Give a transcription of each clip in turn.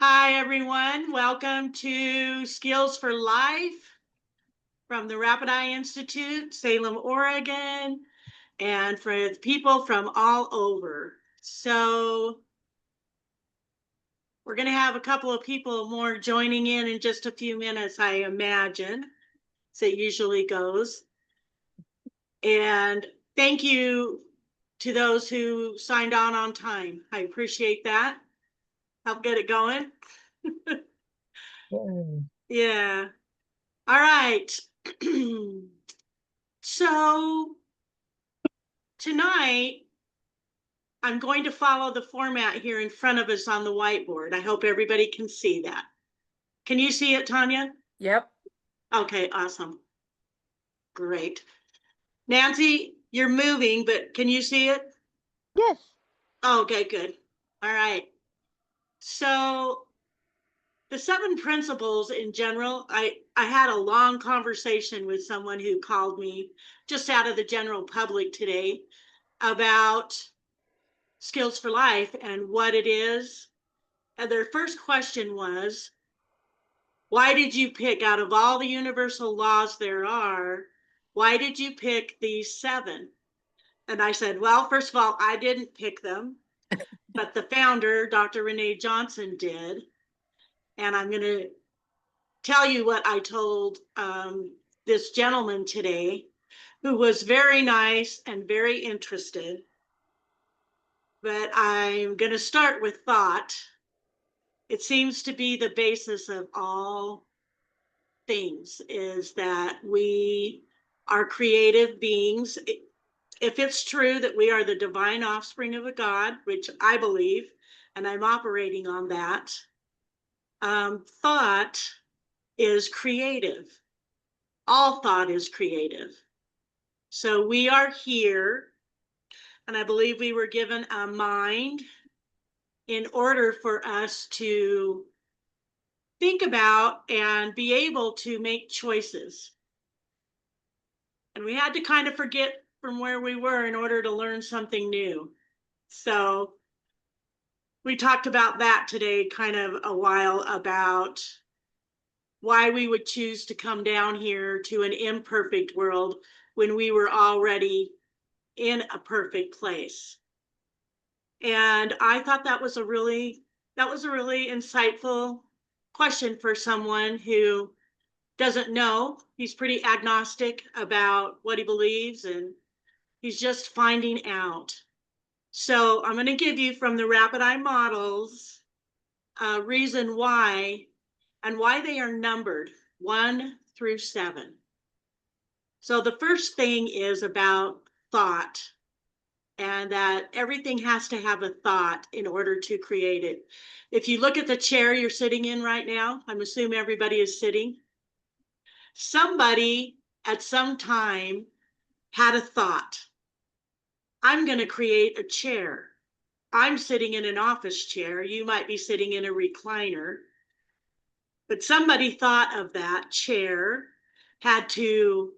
Hi, everyone. Welcome to Skills for Life from the Rapid Eye Institute, Salem, Oregon, and for people from all over. So we're going to have a couple of people more joining in just a few minutes, I imagine, as it usually goes. And thank you to those who signed on time. I appreciate that. Help get it going. Yeah. All right. So tonight, I'm going to follow the format here in front of us on the whiteboard. I hope everybody can see that. Can you see it, Tanya? Yep. Okay, awesome. Great. Nancy, you're moving, but can you see it? Yes. Okay, good. All right. So the 7 principles in general, I had a long conversation with someone who called me just out of the general public today about Skills for Life and what it is. And their first question was, why did you pick, out of all the universal laws there are, why did you pick these 7? And I said, well, first of all, I didn't pick them, but the founder, Dr. Renee Johnson, did. And I'm going to tell you what I told this gentleman today, who was very nice and very interested. But I'm going to start with thought. It seems to be the basis of all things, is that we are creative beings. If it's true that we are the divine offspring of a God, which I believe, and I'm operating on that, thought is creative. All thought is creative. So we are here, and I believe we were given a mind in order for us to think about and be able to make choices. And we had to kind of forget from where we were in order to learn something new. So we talked about that today, kind of a while, about why we would choose to come down here to an imperfect world when we were already in a perfect place. And I thought that was a really insightful question for someone who doesn't know. He's pretty agnostic about what he believes, and he's just finding out. So I'm going to give you from the Rapid Eye models a reason why, and why they are numbered 1 through 7. So the first thing is about thought, and that everything has to have a thought in order to create it. If you look at the chair you're sitting in right now, I'm assuming everybody is sitting. Somebody at some time had a thought. I'm going to create a chair. I'm sitting in an office chair. You might be sitting in a recliner. But somebody thought of that chair, had to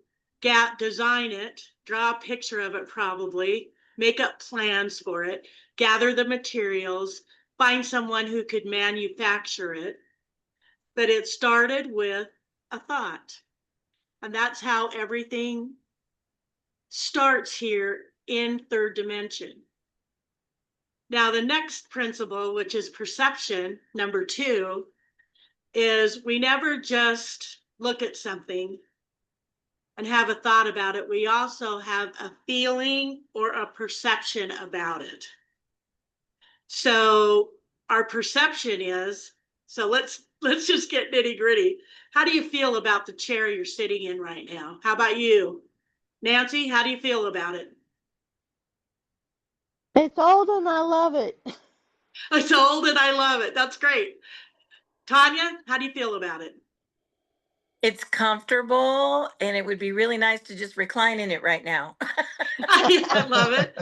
design it, draw a picture of it probably, make up plans for it, gather the materials, find someone who could manufacture it. But it started with a thought. And that's how everything starts here in third dimension. Now, the next principle, which is perception, number 2, is we never just look at something and have a thought about it. We also have a feeling or a perception about it. So our perception is, so let's just get nitty gritty. How do you feel about the chair you're sitting in right now? How about you? Nancy, how do you feel about it? It's old and I love it. It's old and I love it. That's great. Tanya, how do you feel about it? It's comfortable, and it would be really nice to just recline in it right now. I love it.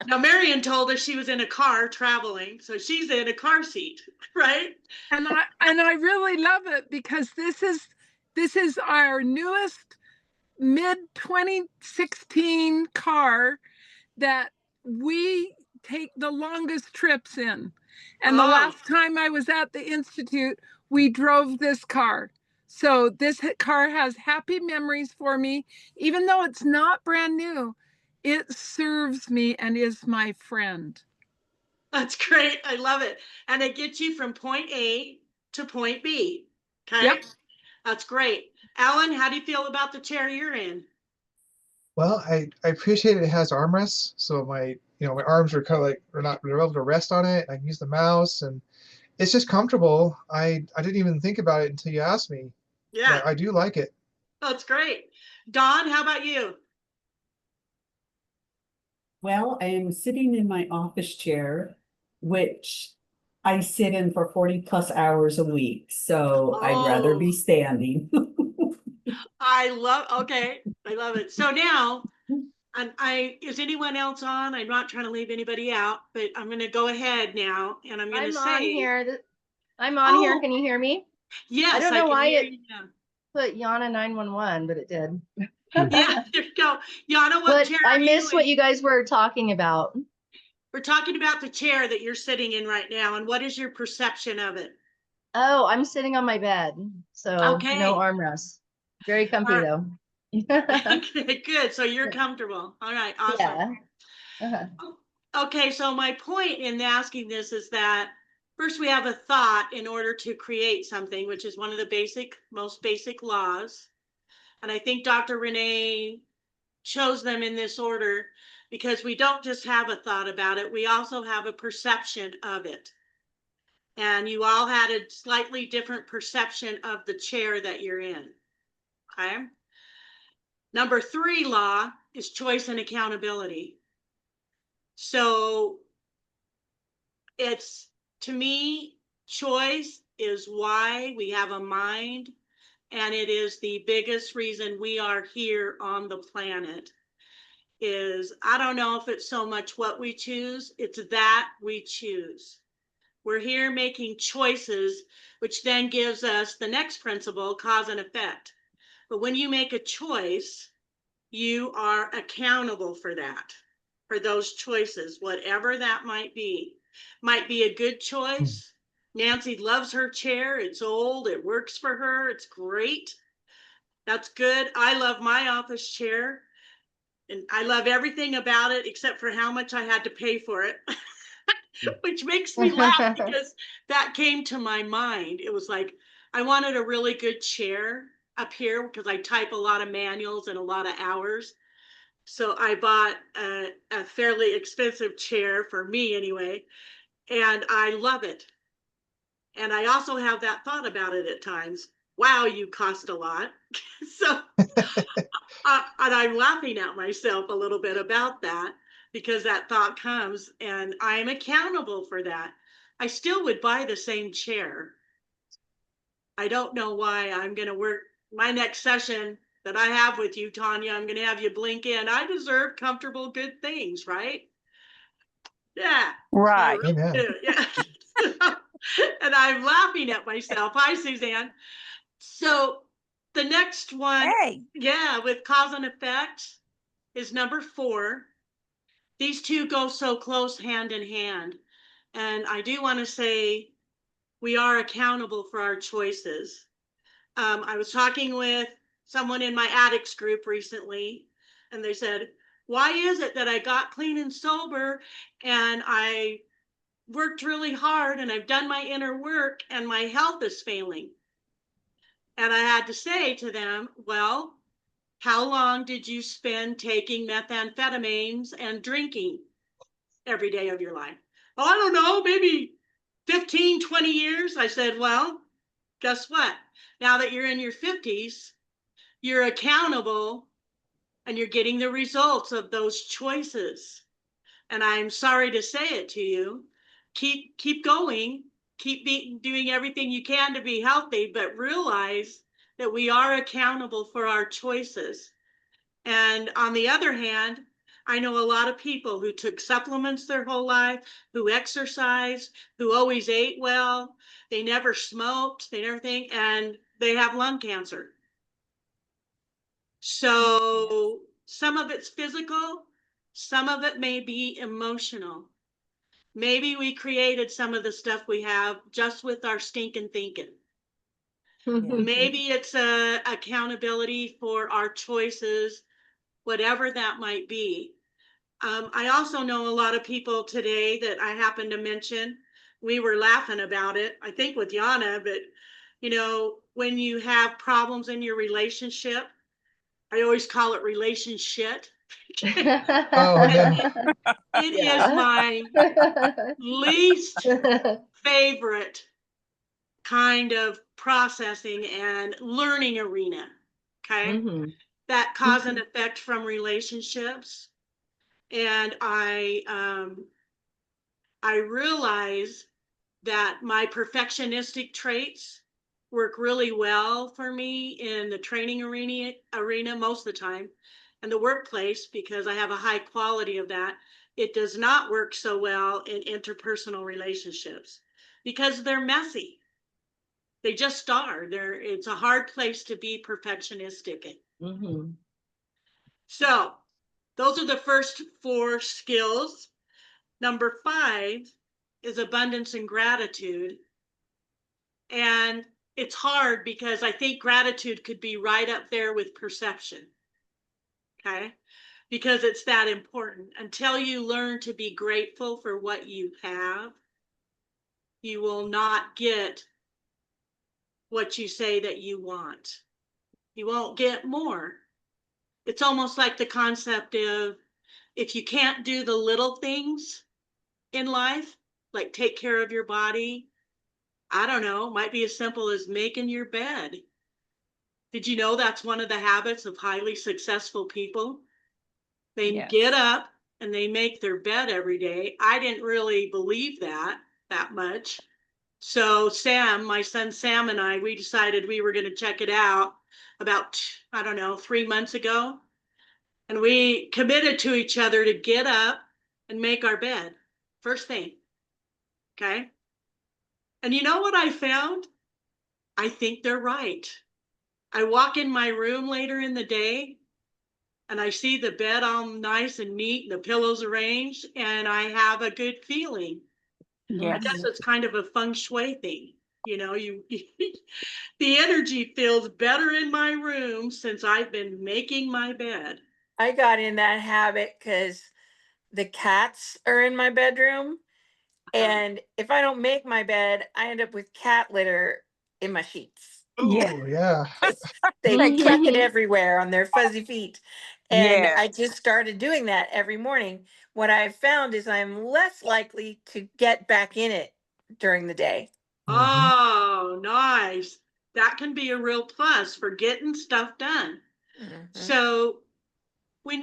Now, Marion told us she was in a car traveling, so she's in a car seat, right? And I really love it because this is our newest mid 2016 car that we take the longest trips in. And the Oh, last time I was at the Institute, we drove this car. So this car has happy memories for me. Even though it's not brand new, it serves me and is my friend. that's great. I love it. And it gets you from point A to point B. Okay. Yep. That's great. Alan, how do you feel about the chair you're in? Well, I appreciate it has armrests, so my arms are kind of like they're able to rest on it. I can use the mouse, and it's just comfortable. I didn't even think about it until you asked me, Yeah, but I do like it. that's great. Dawn, how about you? Well, I am sitting in my office chair, which I sit in for 40 plus hours a week. So I'd rather Oh, be standing. okay, I love it. So now, is anyone else on? I'm not trying to leave anybody out, but I'm going to go ahead now and I'm going to I'm say, on here. I'm on here. oh, Can you hear me? yes, I don't know can why hear it you now. put Yana 911, but it did. Yeah, there you go. Yana, what But chair I are you missed what in? you guys were talking about. We're talking about the chair that you're sitting in right now, and what is your perception of it? Oh, I'm sitting on my bed, so Okay. no armrest. Very comfy All though. Okay, good. So you're comfortable. All right, awesome. Yeah. Uh-huh. Okay, so my point in asking this is that first we have a thought in order to create something, which is one of the most basic laws. And I think Dr. Renee chose them in this order because we don't just have a thought about it, we also have a perception of it. And you all had a slightly different perception of the chair that you're in. Okay. Number 3 law is choice and accountability. So it's, to me, choice is why we have a mind, and it is the biggest reason we are here on the planet. Is, I don't know if it's so much what we choose, it's that we choose. We're here making choices, which then gives us the next principle, cause and effect. But when you make a choice, you are accountable for that, for those choices, whatever that might be. Might be a good choice. Nancy loves her chair. It's old. It works for her. It's great. That's good. I love my office chair. And I love everything about it except for how much I had to pay for it, which makes me laugh because that came to my mind. It was like, I wanted a really good chair up here because I type a lot of manuals and a lot of hours. So I bought a fairly expensive chair for me anyway, and I love it. And I also have that thought about it at times. Wow, you cost a lot. So, and I'm laughing at myself a little bit about that because that thought comes and I'm accountable for that. I still would buy the same chair. I don't know why. I'm going to work my next session that I have with you, Tanya. I'm going to have you blink in. I deserve comfortable, good things, right? Yeah. Right. I really Amen. do. Yeah. And I'm laughing at myself. Hi, Suzanne. So the next one, Hey. yeah, with cause and effect is number 4. These two go so close hand in hand. And I do want to say we are accountable for our choices. I was talking with someone in my addicts group recently, and they said, why is it that I got clean and sober and I worked really hard and I've done my inner work and my health is failing? And I had to say to them, well, how long did you spend taking methamphetamines and drinking every day of your life? Oh, I don't know, maybe 15, 20 years. I said, well, guess what? Now that you're in your 50s, you're accountable and you're getting the results of those choices. And I'm sorry to say it to you. Keep going, doing everything you can to be healthy, but realize that we are accountable for our choices. And on the other hand, I know a lot of people who took supplements their whole life, who exercised, who always ate well, they never smoked, they never think, and they have lung cancer. So some of it's physical, some of it may be emotional. Maybe we created some of the stuff we have just with our stinking thinking. Maybe it's a accountability for our choices, whatever that might be. I also know a lot of people today that I happen to mention. We were laughing about it, I think with Yana, but you know, when you have problems in your relationship, I always call it relationship. Oh no. It is my least favorite kind of processing and learning arena. Okay. Mhm. That cause and effect from relationships. And I realize that my perfectionistic traits work really well for me in the training arena most of the time, and the workplace, because I have a high quality of that. It does not work so well in interpersonal relationships because they're messy. They just are. It's a hard place to be perfectionistic. Mhm. So those are the first 4 skills. Number 5 is abundance and gratitude. And it's hard because I think gratitude could be right up there with perception. Okay. Because it's that important. Until you learn to be grateful for what you have, you will not get what you say that you want. You won't get more. It's almost like the concept of if you can't do the little things in life, like take care of your body, I don't know, might be as simple as making your bed. Did you know that's one of the habits of highly successful people? They Yes. get up and they make their bed every day. I didn't really believe that much. So Sam, my son Sam and I, we decided we were going to check it out about, I don't know, 3 months ago. And we committed to each other to get up and make our bed first thing. Okay. And you know what I found? I think they're right. I walk in my room later in the day and I see the bed all nice and neat and the pillows arranged, and I have a good feeling. I Yes. guess it's kind of a feng shui thing. You know, the energy feels better in my room since I've been making my bed. I got in that habit because the cats are in my bedroom. And if I don't make my bed, I end up with cat litter in my sheets. Yeah. Oh yeah. They Like chuck it Mhm. everywhere on their fuzzy feet. And I just started doing that every morning. What I've found is I'm less likely to get back in it during the day. Hmm. Oh, nice. That can be a real plus for getting stuff done. Mhm. So when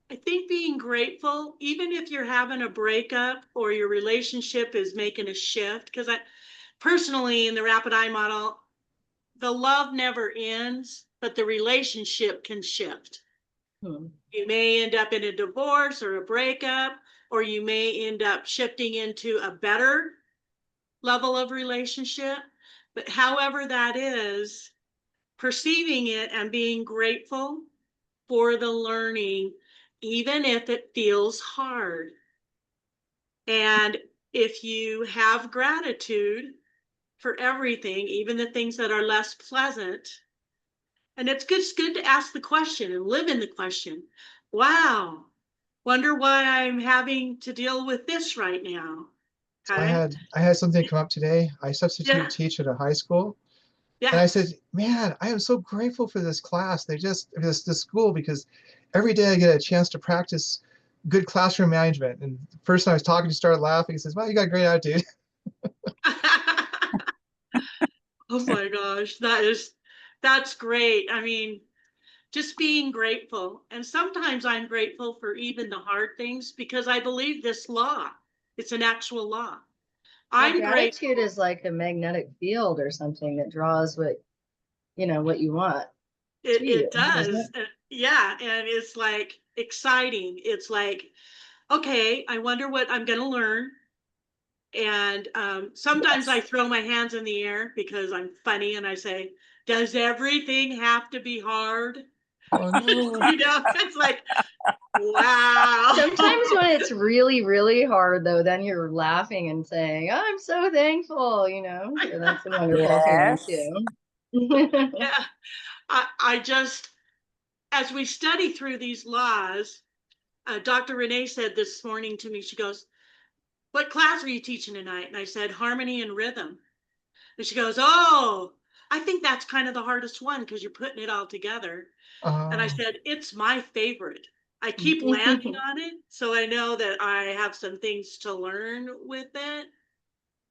I think being grateful, even if you're having a breakup or your relationship is making a shift, because I personally, in the rapid eye model, the love never ends, but the relationship can shift. Mhm. You may end up in a divorce or a breakup, or you may end up shifting into a better level of relationship. But however that is, perceiving it and being grateful for the learning, even if it feels hard. And if you have gratitude for everything, even the things that are less pleasant, and it's good to ask the question and live in the question. Wow, wonder why I'm having to deal with this right now. Okay. I had something come up today. I Yeah. substitute teach at a high school. And Yeah. I said, man, I am so grateful for this class. This school, because every day I get a chance to practice good classroom management. And the person I was talking to started laughing. He says, well, you got a great attitude. Oh my gosh, that's great. I mean, just being grateful. And sometimes I'm grateful for even the hard things because I believe this law. It's an actual law. Yeah, I'm grateful. gratitude is like a magnetic field or something that draws what you want to you, It isn't does. it? Yeah. And it's like exciting. It's like, okay, I wonder what I'm going to learn. And sometimes I Yes. throw my hands in the air because I'm funny and I say, does everything have to be hard? Oh no. You know, it's like, wow. Sometimes when it's really, really hard, though, then you're laughing and saying, I'm so thankful, you know? So that's a wonderful feeling, Yes. too. Yeah, I just, as we study through these laws, Dr. Renee said this morning to me, she goes, what class are you teaching tonight? And I said, harmony and rhythm. And she goes, oh, I think that's kind of the hardest one because you're putting it all together. And I Oh, said, it's my favorite. I keep landing on it. So I know that I have some things to learn with it,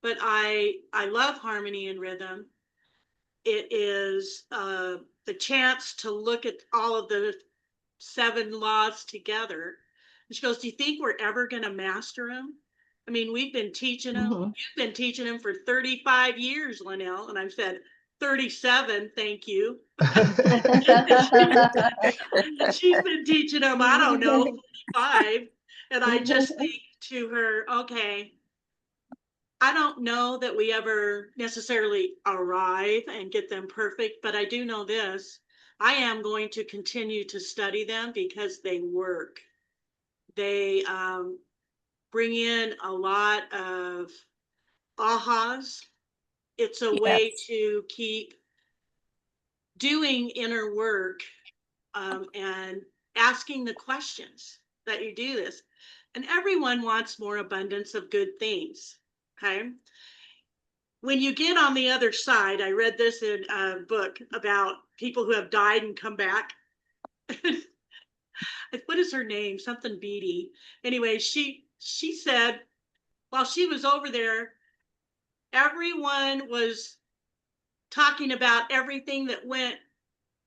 but I love harmony and rhythm. It is the chance to look at all of the 7 laws together. And she goes, do you think we're ever going to master them? I mean, we've been teaching them. Mhm. You've been teaching them for 35 years, Lynell. And I've said, 37, thank you. She's been teaching them, I don't know, 45. And I just think to her, okay, I don't know that we ever necessarily arrive and get them perfect, but I do know this. I am going to continue to study them because they work. They bring in a lot of ahas. It's a way Yes. to keep doing inner work and asking the questions that you do this. And everyone wants more abundance of good things. Okay. When you get on the other side, I read this in a book about people who have died and come back. What is her name? Something Beatty. Anyway, she said while she was over there, everyone was talking about everything that went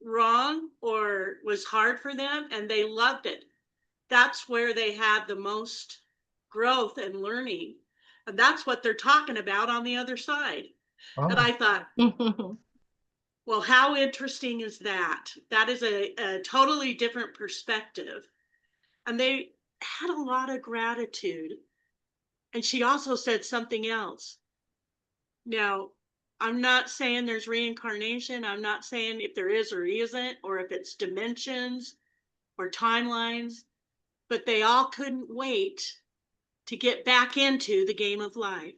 wrong or was hard for them, and they loved it. That's where they had the most growth and learning. And that's what they're talking about on the other side. And oh, I thought, well, how interesting is that? That is a totally different perspective. And they had a lot of gratitude. And she also said something else. Now, I'm not saying there's reincarnation. I'm not saying if there is or isn't, or if it's dimensions or timelines, but they all couldn't wait to get back into the game of life.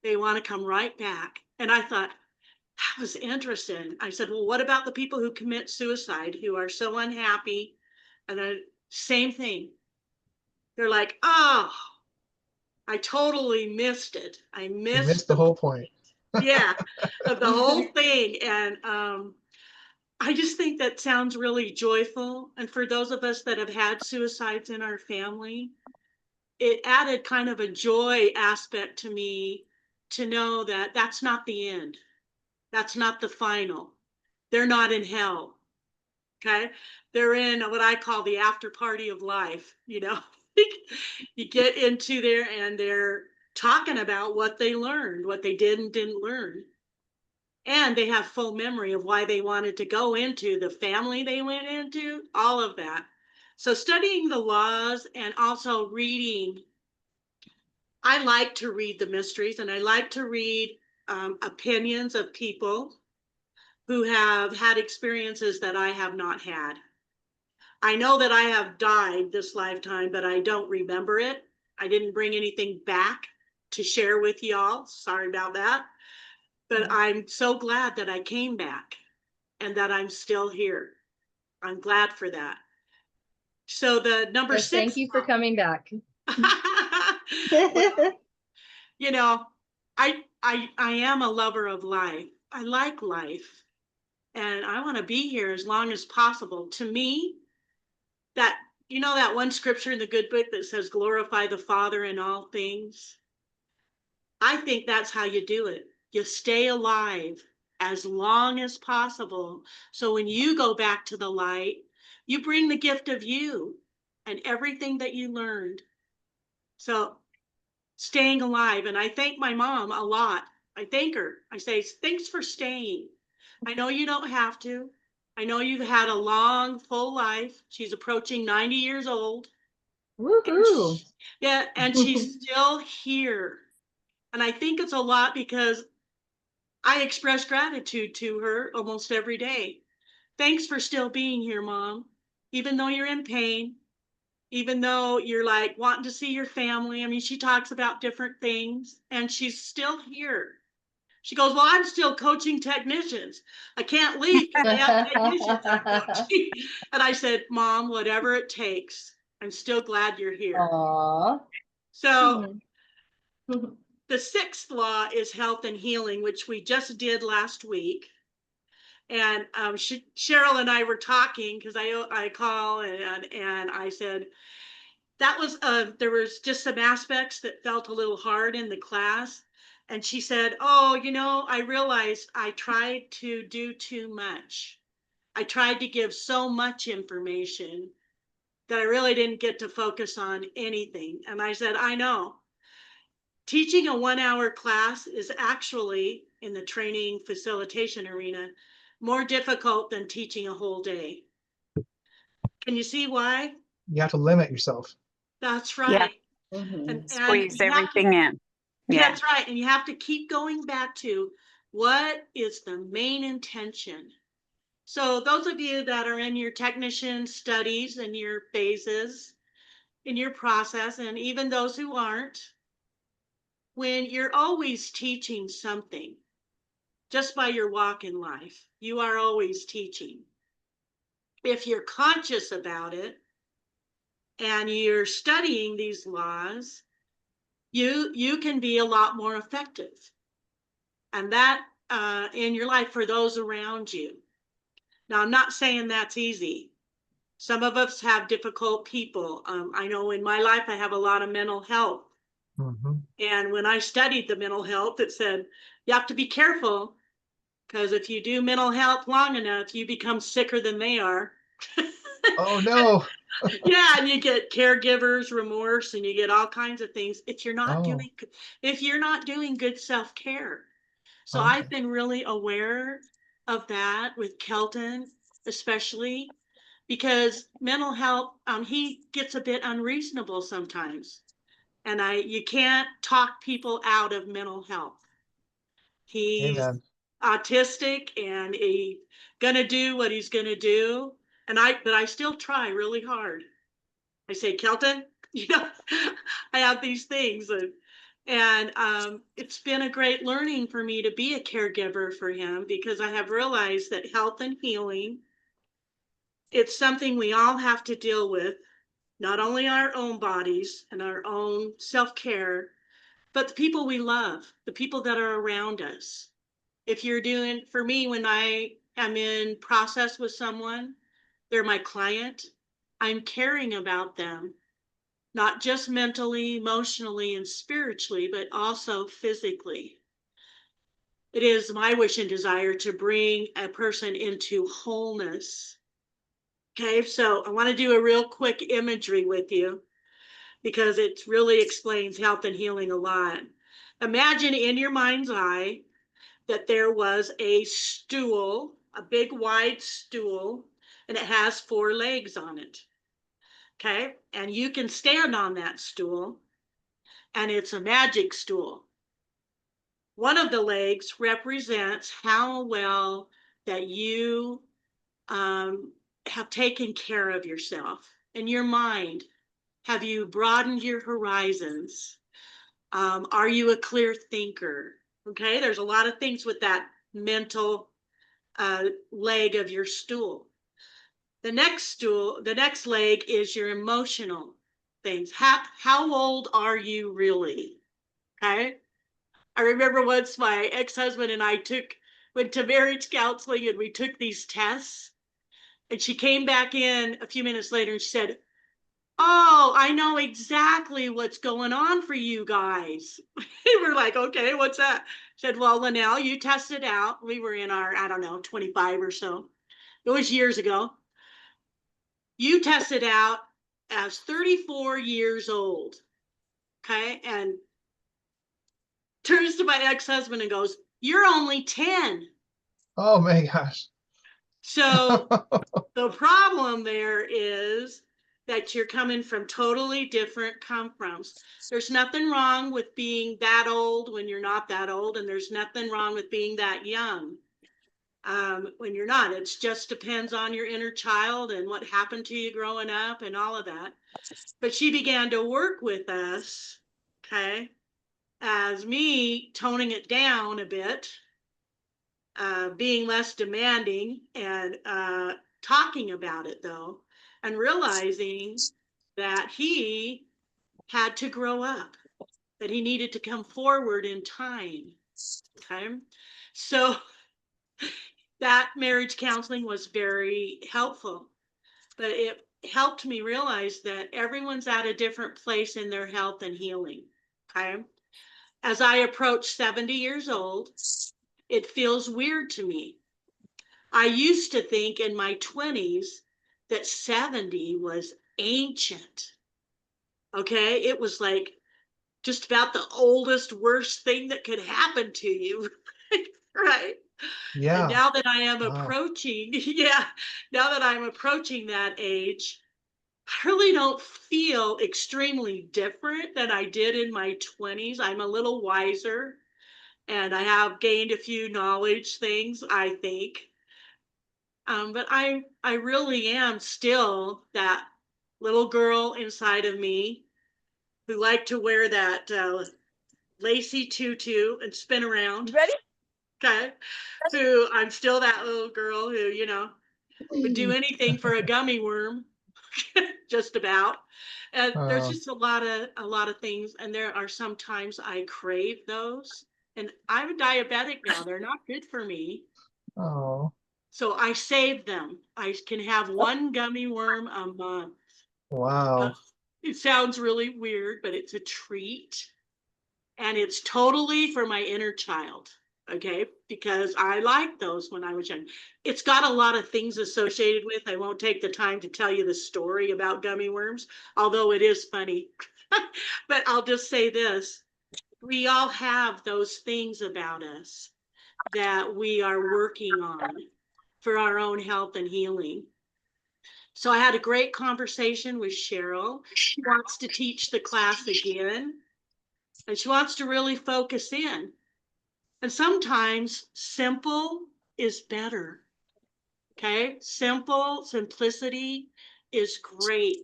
They want to come right back. And I thought, that was interesting. I said, well, what about the people who commit suicide, who are so unhappy? And the same thing. They're like, oh, I totally missed it. I you missed missed the the whole point. yeah, of the whole thing. And I just think that sounds really joyful. And for those of us that have had suicides in our family, it added kind of a joy aspect to me to know that that's not the end. That's not the final. They're not in hell. Okay. They're in what I call the after party of life. You know, you get into there and they're talking about what they learned, what they did and didn't learn. And they have full memory of why they wanted to go into the family they went into, all of that. So studying the laws and also reading, I like to read the mysteries and I like to read opinions of people who have had experiences that I have not had. I know that I have died this lifetime, but I don't remember it. I didn't bring anything back to share with y'all. Sorry about that. But I'm so glad that I came back and that I'm still here. I'm glad for that. So the number Yes, thank 6 you for coming back. well, you know, I am a lover of life. I like life and I want to be here as long as possible. To me, that that one scripture in the good book that says glorify the Father in all things. I think that's how you do it. You stay alive as long as possible. So when you go back to the light, you bring the gift of you and everything that you learned. So staying alive. And I thank my mom a lot. I thank her. I say, thanks for staying. I know you don't have to. I know you've had a long, full life. She's approaching 90 years old. And Woohoo! yeah, and she's still here. And I think it's a lot because I express gratitude to her almost every day. thanks for still being here, Mom. Even though you're in pain, even though you're like wanting to see your family. I mean, she talks about different things and she's still here. She goes, well, I'm still coaching technicians. I can't leave because I have technicians I'm coaching. And I said, Mom, whatever it takes, I'm still glad you're here. Aw. So Mhm. the sixth law is health and healing, which we just did last week. And Cheryl and I were talking because I call and I said, that was there was just some aspects that felt a little hard in the class. And she said, oh, you know, I realized I tried to do too much. I tried to give so much information that I really didn't get to focus on anything. And I said, I know. Teaching a 1 hour class is actually, in the training facilitation arena, more difficult than teaching a whole day. Can you see why? You have to limit yourself. That's Yeah. right. Mhm. And Squeeze you have to, everything in. Yeah. that's right. And you have to keep going back to what is the main intention. So those of you that are in your technician studies and your phases in your process, and even those who aren't, when you're always teaching something, just by your walk in life, you are always teaching. If you're conscious about it and you're studying these laws, you can be a lot more effective. And that in your life for those around you. Now, I'm not saying that's easy. Some of us have difficult people. I know in my life, I have a lot of mental health. Mm-hmm. And when I studied the mental health, it said, you have to be careful because if you do mental health long enough, you become sicker than they are. Oh no. Yeah, and you get caregivers remorse and you get all kinds of things if you're not Oh, doing good self-care. So okay. I've been really aware of that with Kelton, especially because mental health, he gets a bit unreasonable sometimes. And you can't talk people out of mental health. He's Amen. autistic and he's gonna do what he's gonna do. But I still try really hard. I say, Kelton, you know, I have these things and it's been a great learning for me to be a caregiver for him because I have realized that health and healing, it's something we all have to deal with, not only our own bodies and our own self-care, but the people we love, the people that are around us. If you're doing, for me, when I am in process with someone, they're my client, I'm caring about them, not just mentally, emotionally, and spiritually, but also physically. It is my wish and desire to bring a person into wholeness. Okay, so I want to do a real quick imagery with you because it really explains health and healing a lot. Imagine in your mind's eye that there was a stool, a big wide stool, and it has 4 legs on it. Okay, and you can stand on that stool, and it's a magic stool. One of the legs represents how well that you have taken care of yourself and your mind. Have you broadened your horizons? Are you a clear thinker? Okay, there's a lot of things with that mental leg of your stool. The next leg is your emotional things. How old are you really? Okay. I remember once my ex-husband and I went to marriage counseling and we took these tests. And she came back in a few minutes later and she said, oh, I know exactly what's going on for you guys. We're like, okay, what's that? She said, well, Lynell, you tested out. We were in our, I don't know, 25 or so. It was years ago. You tested out as 34 years old. Okay. And turns to my ex-husband and goes, you're only 10. Oh my gosh. So the problem there is that you're coming from totally different come froms. There's nothing wrong with being that old when you're not that old, and there's nothing wrong with being that young. when you're not. It just depends on your inner child and what happened to you growing up and all of that. But she began to work with us, okay, as me toning it down a bit, being less demanding, and talking about it though, and realizing that he had to grow up, that he needed to come forward in time. Okay. So that marriage counseling was very helpful, but it helped me realize that everyone's at a different place in their health and healing. Okay. As I approach 70 years old, it feels weird to me. I used to think in my 20s that 70 was ancient. Okay. It was like just about the oldest, worst thing that could happen to you. Right. And Yeah. now that I am Wow. approaching, yeah, now that I'm approaching that age, I really don't feel extremely different than I did in my 20s. I'm a little wiser and I have gained a few knowledge things, I think. But I really am still that little girl inside of me who liked to wear that lacy tutu and spin around. Ready? Okay. Who I'm still that little girl who, you know, would do anything for a gummy worm, just about. And there's Uh, just a lot of things, and there are sometimes I crave those. And I'm diabetic now; they're not good for me. oh, So I save them. I can have one gummy worm a month. Uh, wow. It sounds really weird, but it's a treat. And it's totally for my inner child. Okay. Because I liked those when I was young. It's got a lot of things associated with. I won't take the time to tell you the story about gummy worms, although it is funny. But I'll just say this. We all have those things about us that we are working on for our own health and healing. So I had a great conversation with Cheryl. She wants to teach the class again, and she wants to really focus in. And sometimes simple is better. Okay. Simplicity is great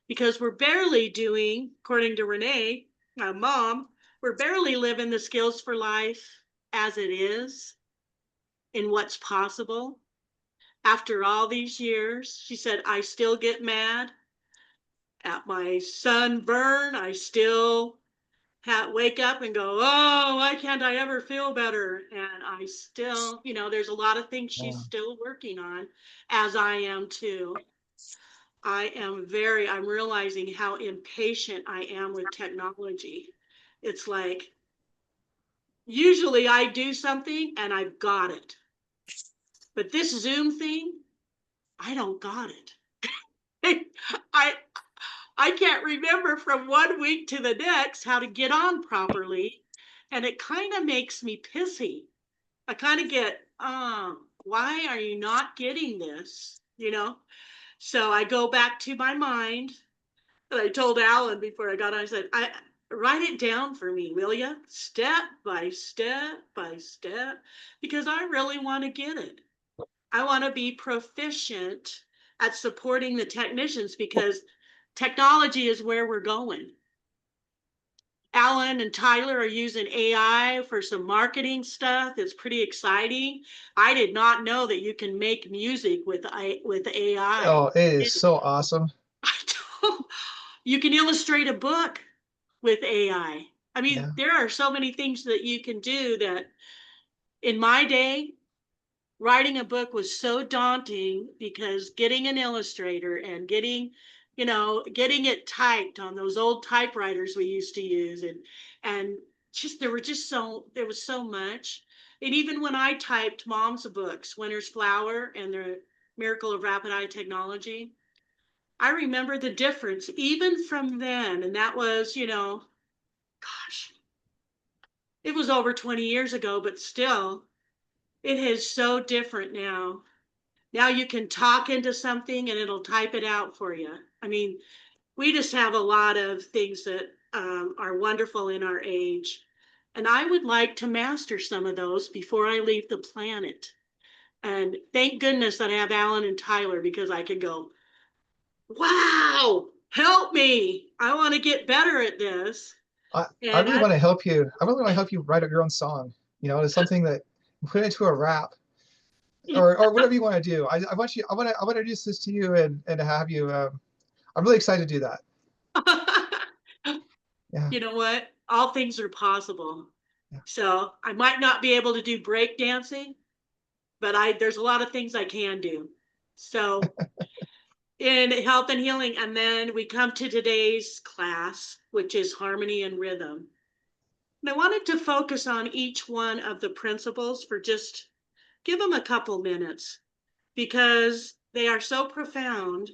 because we're barely doing, according to Renee, my mom, we're barely living the skills for life as it is in what's possible. After all these years, she said, I still get mad at my sunburn. I still wake up and go, oh, why can't I ever feel better? And I still, you know, there's a lot of things she's Yeah. still working on, as I am too. I'm realizing how impatient I am with technology. It's like, usually I do something and I've got it. But this Zoom thing, I don't got it. I I can't remember from one week to the next how to get on properly. And it kind of makes me pissy. I kind of get, why are you not getting this? You know? So I go back to my mind. And I told Alan before I got on, I said, write it down for me, will you? Step by step by step, because I really want to get it. I want to be proficient at supporting the technicians because technology is where we're going. Alan and Tyler are using AI for some marketing stuff. It's pretty exciting. I did not know that you can make music with AI. Oh, it is so awesome. I don't, you can illustrate a book with AI. I mean, Yeah. there are so many things that you can do that in my day, writing a book was so daunting because getting an illustrator and getting it typed on those old typewriters we used to use, and just there was so much. And even when I typed mom's books, Winter's Flower and the Miracle of Rapid Eye Technology, I remember the difference even from then. And that was, gosh, it was over 20 years ago, but still, it is so different now. Now you can talk into something and it'll type it out for you. I mean, we just have a lot of things that are wonderful in our age. And I would like to master some of those before I leave the planet. And thank goodness that I have Alan and Tyler, because I could go, wow, help me. I want to get better at this. I And really want to help you. I really want to help you write up your own song. You know, it's something that you put into a rap or whatever you want to do. I want you. I want to introduce this to you and have you. I'm really excited to do that. Yeah. you know what? All things are possible. Yeah. So I might not be able to do break dancing, but there's a lot of things I can do. So in health and healing, and then we come to today's class, which is harmony and rhythm. And I wanted to focus on each one of the principles for just give them a couple minutes, because they are so profound.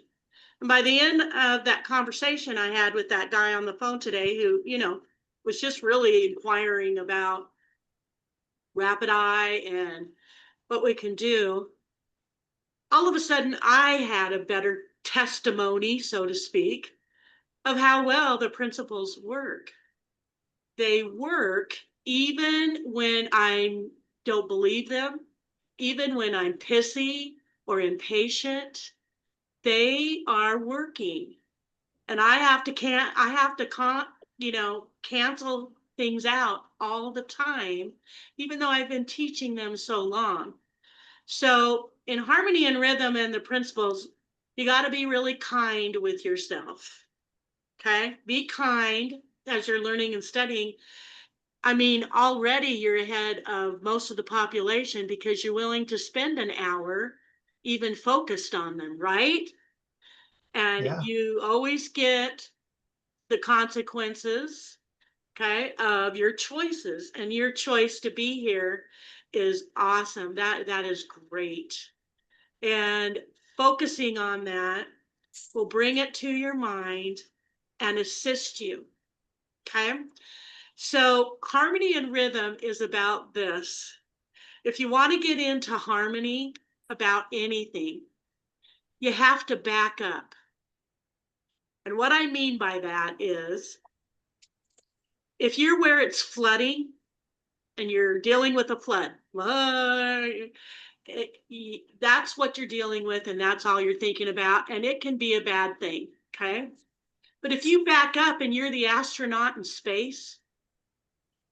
And by the end of that conversation I had with that guy on the phone today, who, was just really inquiring about rapid eye and what we can do, all of a sudden I had a better testimony, so to speak, of how well the principles work. They work even when I don't believe them, even when I'm pissy or impatient. They are working. And I have to cancel things out all the time, even though I've been teaching them so long. So in harmony and rhythm and the principles, you got to be really kind with yourself. Okay? Be kind as you're learning and studying. I mean, already you're ahead of most of the population because you're willing to spend an hour even focused on them, right? And Yeah. you always get the consequences, okay, of your choices. And your choice to be here is awesome. That is great. And focusing on that will bring it to your mind and assist you. Okay. So harmony and rhythm is about this. If you want to get into harmony about anything, you have to back up. And what I mean by that is, if you're where it's flooding and you're dealing with a flood, that's what you're dealing with, and that's all you're thinking about, and it can be a bad thing, okay? But if you back up and you're the astronaut in space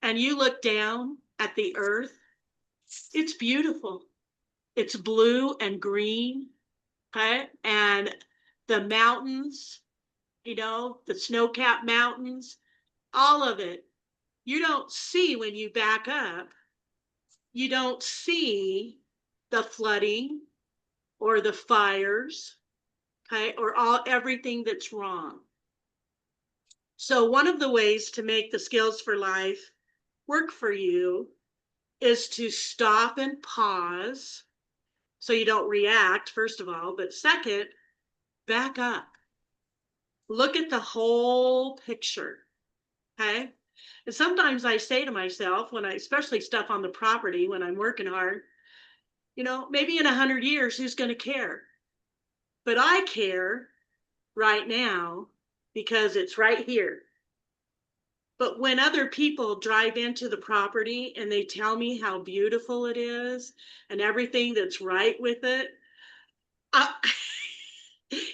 and you look down at the earth, it's beautiful. It's blue and green, okay? And the mountains, the snow-capped mountains, all of it, you don't see when you back up. You don't see the flooding or the fires, okay, or everything that's wrong. So one of the ways to make the skills for life work for you is to stop and pause, so you don't react, first of all, but second, back up. Look at the whole picture, okay? And sometimes I say to myself, especially stuff on the property, when I'm working hard, maybe in 100 years, who's going to care? But I care right now because it's right here. But when other people drive into the property and they tell me how beautiful it is and everything that's right with it,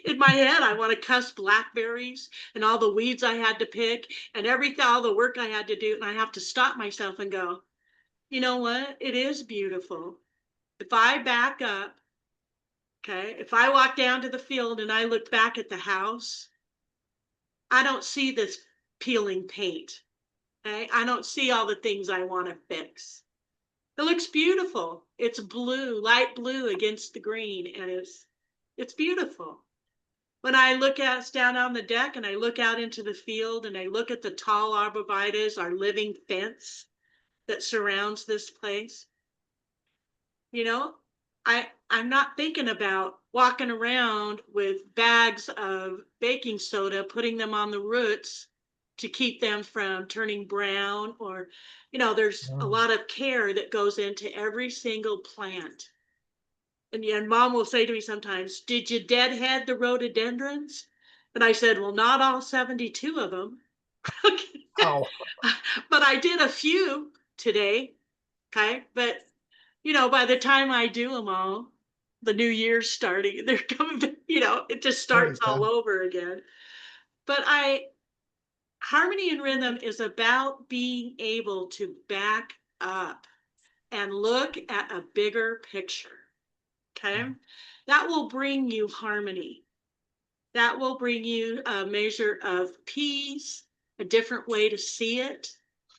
in my head, I want to cuss blackberries and all the weeds I had to pick and all the work I had to do. And I have to stop myself and go, you know what? It is beautiful. If I back up, okay, if I walk down to the field and I look back at the house, I don't see this peeling paint. Okay? I don't see all the things I want to fix. It looks beautiful. It's blue, light blue against the green, and it's beautiful. When I look down on the deck and I look out into the field and I look at the tall arborvitaes, our living fence that surrounds this place, I'm not thinking about walking around with bags of baking soda, putting them on the roots to keep them from turning brown, or, there's a lot of care that goes into every single plant. And mom will say to me sometimes, did you deadhead the rhododendrons? And I said, well, not all 72 of them. Oh. But I did a few today. Okay. But you know, by the time I do them all, the new year's starting, they're coming, you know, it just starts all over again. But harmony and rhythm is about being able to back up and look at a bigger picture. Okay. That will bring you harmony. That will bring you a measure of peace, a different way to see it.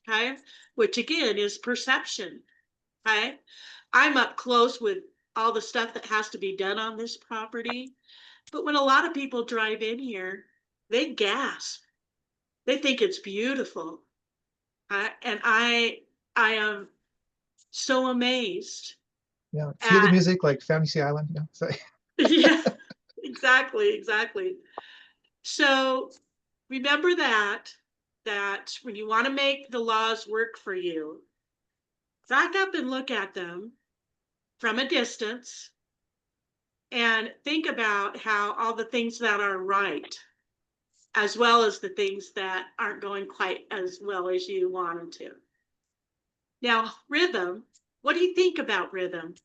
Okay. Which again is perception. Okay. I'm up close with all the stuff that has to be done on this property. But when a lot of people drive in here, they gasp. They think it's beautiful. And I am so amazed. Yeah. Feel the at, music like Fantasy Island, you know? So, yeah, exactly. So remember that when you want to make the laws work for you, back up and look at them from a distance and think about how all the things that are right, as well as the things that aren't going quite as well as you want them to. Now, rhythm, what do you think about rhythm?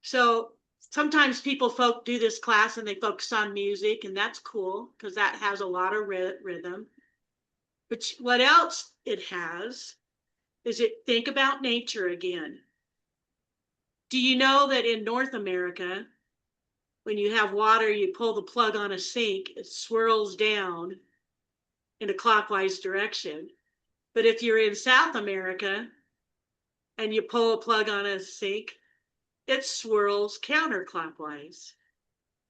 So sometimes people do this class and they focus on music, and that's cool because that has a lot of rhythm. But what else it has is think about nature again. Do you know that in North America, when you have water, you pull the plug on a sink, it swirls down in a clockwise direction. But if you're in South America and you pull a plug on a sink, it swirls counterclockwise.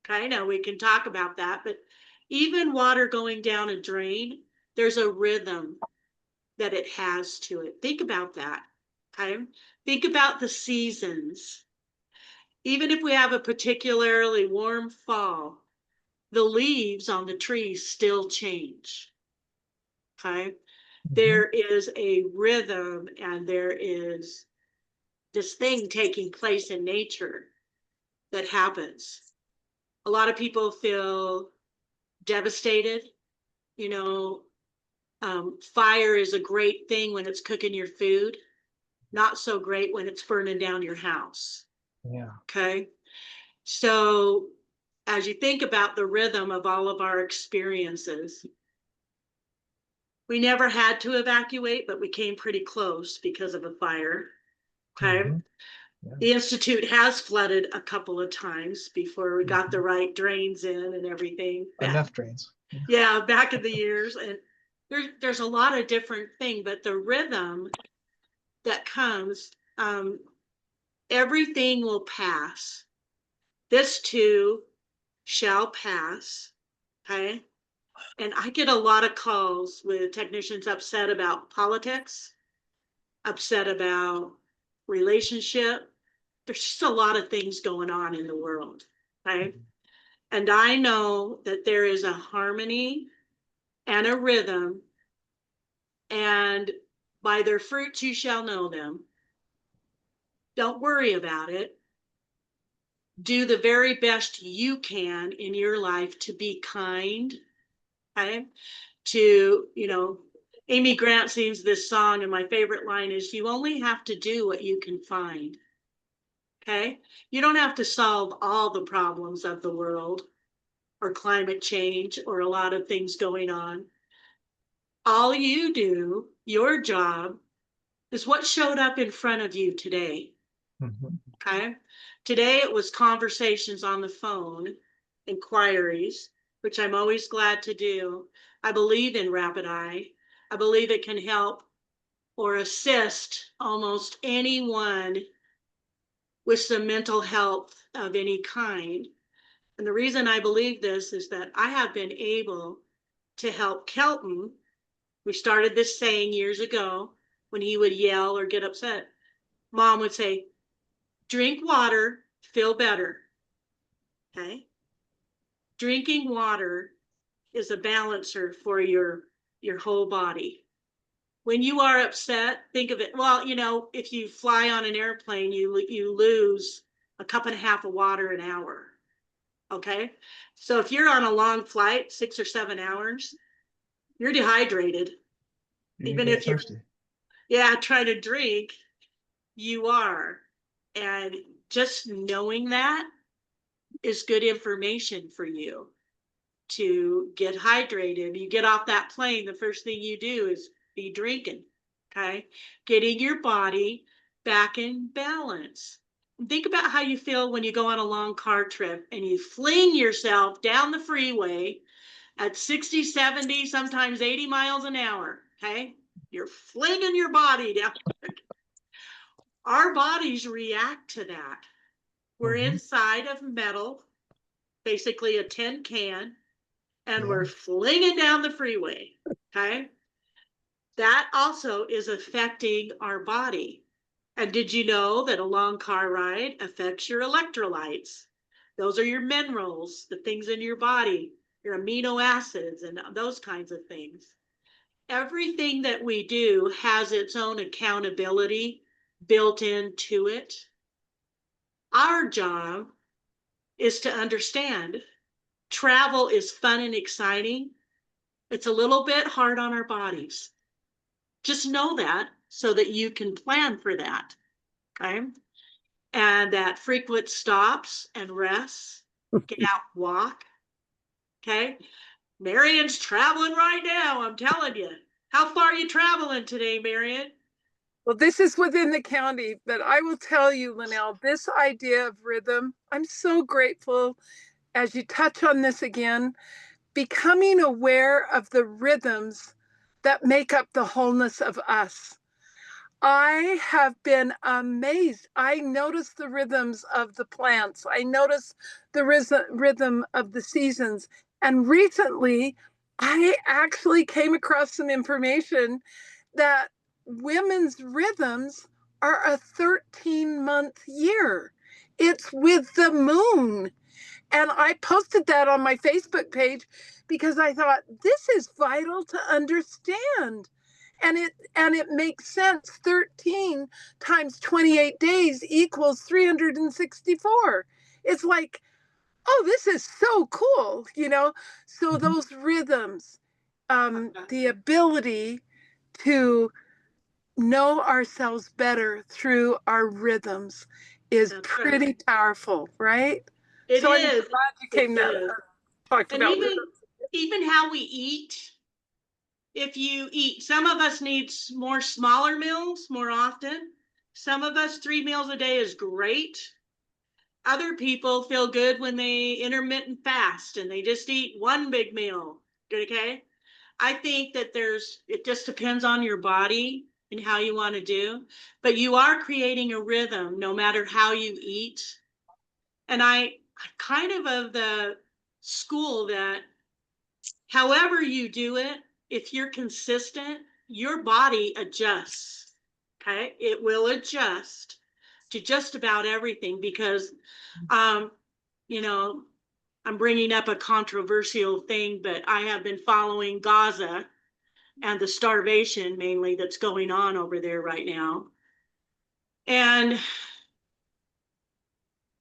Okay, now we can talk about that, but even water going down a drain, there's a rhythm that it has to it. Think about that. Okay, think about the seasons. Even if we have a particularly warm fall, the leaves on the trees still change. Okay, there is a rhythm and there is this thing taking place in nature that happens. A lot of people feel devastated. You know, fire is a great thing when it's cooking your food, not so great when it's burning down your house. Yeah. Okay. So as you think about the rhythm of all of our experiences, we never had to evacuate, but we came pretty close because of a fire. Okay. Yeah. The Institute has flooded a couple of times before we got the right drains in and everything. Enough drains. Yeah, back in the years. And there's a lot of different things, but the rhythm that comes, everything will pass. This too shall pass. Okay. And I get a lot of calls with technicians upset about politics, upset about relationship. There's just a lot of things going on in the world. Okay. And I know that there is a harmony and a rhythm, and by their fruits you shall know them. Don't worry about it. Do the very best you can in your life to be kind. Okay. To, you know, Amy Grant sings this song, and my favorite line is, you only have to do what you can find. Okay. You don't have to solve all the problems of the world or climate change or a lot of things going on. All you do, your job, is what showed up in front of you today. Okay. Today it was conversations on the phone, inquiries, which I'm always glad to do. I believe in Rapid Eye. I believe it can help or assist almost anyone with some mental health of any kind. And the reason I believe this is that I have been able to help Kelton. We started this saying years ago when he would yell or get upset. Mom would say, drink water, feel better. Okay. Drinking water is a balancer for your whole body. When you are upset, think of it. Well, you know, if you fly on an airplane, you lose a cup and a half of water an hour. Okay. So if you're on a long flight, 6 or 7 hours, you're dehydrated. Even if you're, thirsty. yeah, trying to drink, you are. And just knowing that is good information for you to get hydrated. You get off that plane, the first thing you do is be drinking, okay? Getting your body back in balance. Think about how you feel when you go on a long car trip and you fling yourself down the freeway at 60, 70, sometimes 80 miles an hour, okay? You're flinging your body down. Our bodies react to that. We're inside of metal, basically a tin can, and we're flinging down the freeway, okay? That also is affecting our body. And did you know that a long car ride affects your electrolytes? Those are your minerals, the things in your body, your amino acids, and those kinds of things. Everything that we do has its own accountability built into it. Our job is to understand travel is fun and exciting. It's a little bit hard on our bodies. Just know that so that you can plan for that, okay? And that frequent stops and rests, get out, walk, okay? Marion's traveling right now, I'm telling you. How far are you traveling today, Marion? Well, this is within the county, but I will tell you, Lynell, this idea of rhythm, I'm so grateful as you touch on this again, becoming aware of the rhythms that make up the wholeness of us. I have been amazed. I notice the rhythms of the plants. I notice the rhythm of the seasons. And recently, I actually came across some information that women's rhythms are a 13-month year. It's with the moon. And I posted that on my Facebook page because I thought this is vital to understand. And it makes sense. 13 times 28 days equals 364. It's like, oh, this is so cool, you know? So those rhythms, the ability to know ourselves better through our rhythms is That's pretty right. powerful, right? It So I'm is. glad you It came that is. talked And about even how we eat, if you eat, some of us need more smaller meals more often. Some of us 3 meals a day is great. Other people feel good when they intermittent fast and they just eat one big meal. Okay. I think that it just depends on your body and how you want to do, but you are creating a rhythm no matter how you eat. And I'm kind of the school that however you do it, if you're consistent, your body adjusts. Okay. It will adjust to just about everything because, you know, I'm bringing up a controversial thing, but I have been following Gaza and the starvation mainly that's going on over there right now. And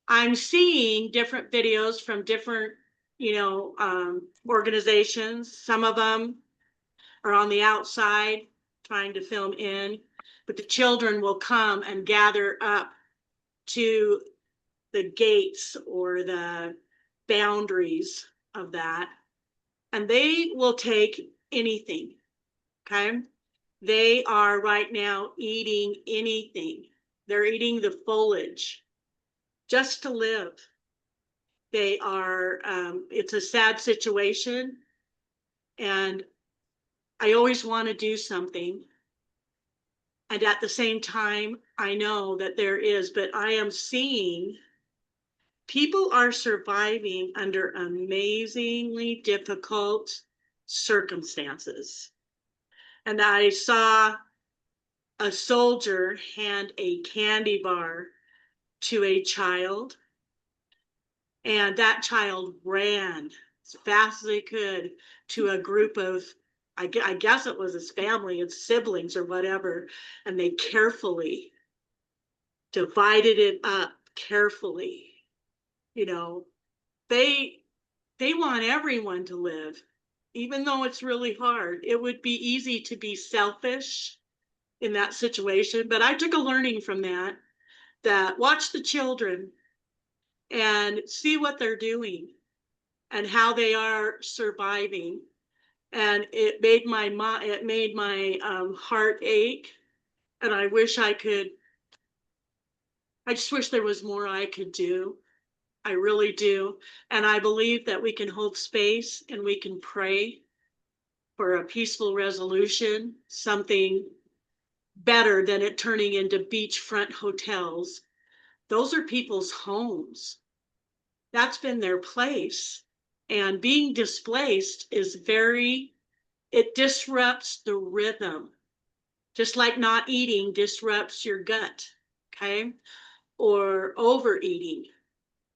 I'm seeing different videos from different, organizations. Some of them are on the outside trying to film in, but the children will come and gather up to the gates or the boundaries of that, and they will take anything, okay? They are right now eating anything. They're eating the foliage just to live. They are, it's a sad situation. And I always want to do something. And at the same time, I know that there is, but I am seeing people are surviving under amazingly difficult circumstances. And I saw a soldier hand a candy bar to a child, and that child ran as fast as they could to a group of, I guess it was his family, his siblings or whatever, and they carefully divided it up carefully. You know, they want everyone to live, even though it's really hard. It would be easy to be selfish in that situation, but I took a learning from that that watch the children and see what they're doing and how they are surviving. And it made my heart ache. And I just wish there was more I could do. I really do. And I believe that we can hold space and we can pray for a peaceful resolution, something better than it turning into beachfront hotels. Those are people's homes. That's been their place. And being displaced it disrupts the rhythm. Just like not eating disrupts your gut, okay? Or overeating,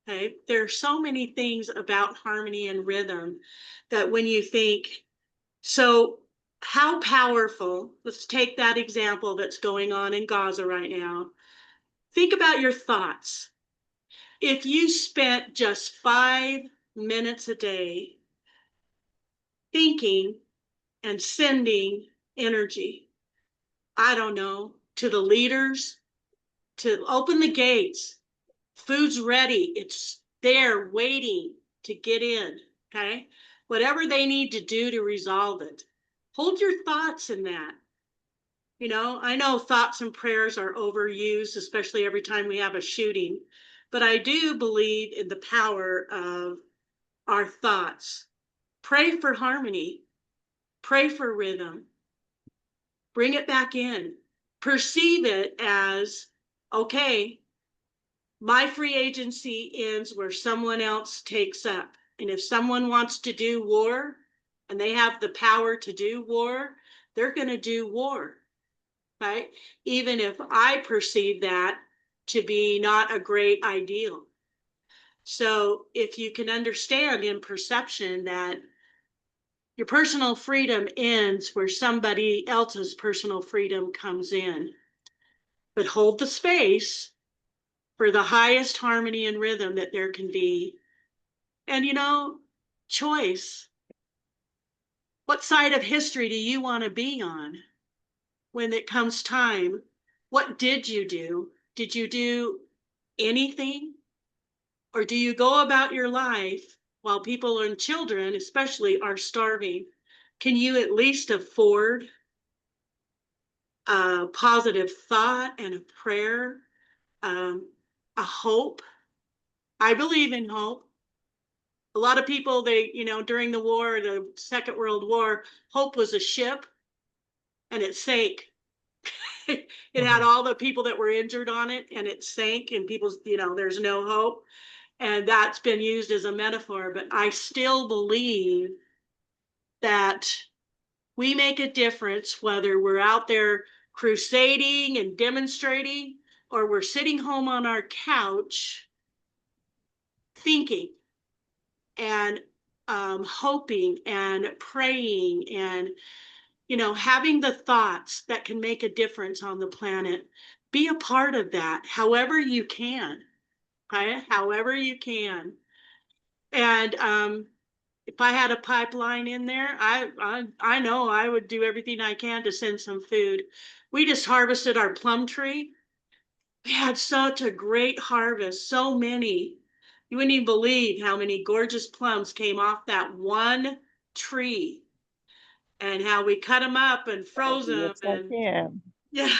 okay? There are so many things about harmony and rhythm that when you think, so how powerful, let's take that example that's going on in Gaza right now. Think about your thoughts. If you spent just 5 minutes a day thinking and sending energy, I don't know, to the leaders, to open the gates, food's ready, it's there waiting to get in, okay? Whatever they need to do to resolve it. Hold your thoughts in that. You know, I know thoughts and prayers are overused, especially every time we have a shooting, but I do believe in the power of our thoughts. Pray for harmony, pray for rhythm, bring it back in, perceive it as, okay, my free agency ends where someone else takes up. And if someone wants to do war and they have the power to do war, they're going to do war, right? Even if I perceive that to be not a great ideal. So if you can understand in perception that your personal freedom ends where somebody else's personal freedom comes in, but hold the space for the highest harmony and rhythm that there can be. And choice. What side of history do you want to be on when it comes time? What did you do? Did you do anything? Or do you go about your life while people and children, especially, are starving? Can you at least afford a positive thought and a prayer, a hope? I believe in hope. A lot of people, during the war, the Second World War, hope was a ship and it sank. It had all the people that were injured on it and it sank, and people's, there's no hope. And that's been used as a metaphor, but I still believe that we make a difference whether we're out there crusading and demonstrating or we're sitting home on our couch thinking and hoping and praying and having the thoughts that can make a difference on the planet. Be a part of that however you can, okay? However you can. And if I had a pipeline in there, I know I would do everything I can to send some food. We just harvested our plum tree. We had such a great harvest, so many. You wouldn't even believe how many gorgeous plums came off that one tree, and how we cut them up and froze them. Yes, I And can. yeah,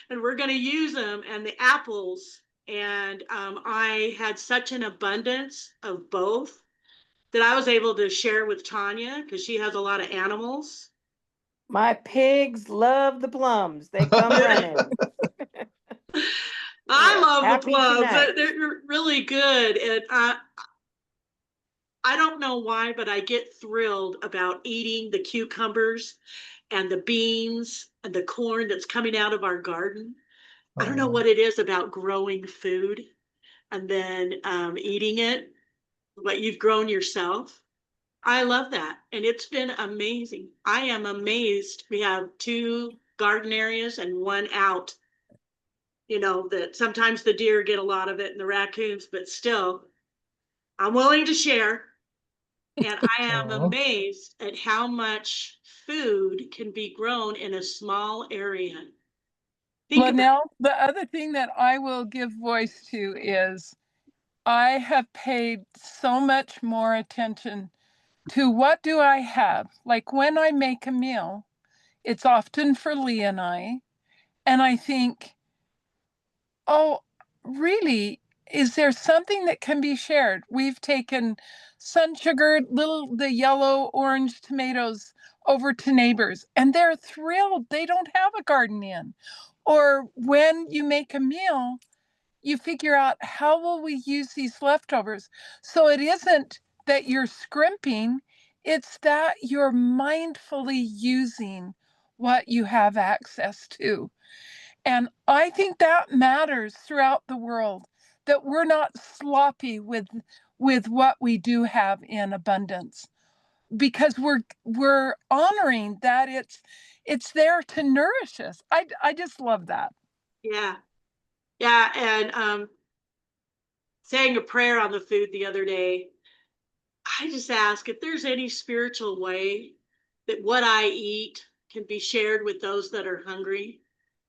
and we're going to use them, and the apples. And I had such an abundance of both that I was able to share with Tanya because she has a lot of animals. My pigs love the plums. They come running. I love the Happy plums. tonight. They're really good. And I don't know why, but I get thrilled about eating the cucumbers and the beans and the corn that's coming out of our garden. I don't know what it is about growing food and then eating it, what you've grown yourself. I love that. And it's been amazing. I am amazed. We have 2 garden areas and 1 out. That sometimes the deer get a lot of it and the raccoons, but still, I'm willing to share. And I am amazed at how much food can be grown in a small area. Think about Lynell, the other thing that I will give voice to is I have paid so much more attention to what do I have. Like when I make a meal, it's often for Lee and I think, oh, really? Is there something that can be shared? We've taken sun sugared the yellow orange tomatoes over to neighbors and they're thrilled they don't have a garden in. Or when you make a meal, you figure out how will we use these leftovers. So it isn't that you're scrimping, it's that you're mindfully using what you have access to. And I think that matters throughout the world, that we're not sloppy with what we do have in abundance, because we're honoring that it's there to nourish us. I just love that. yeah. Yeah. And saying a prayer on the food the other day, I just ask if there's any spiritual way that what I eat can be shared with those that are hungry.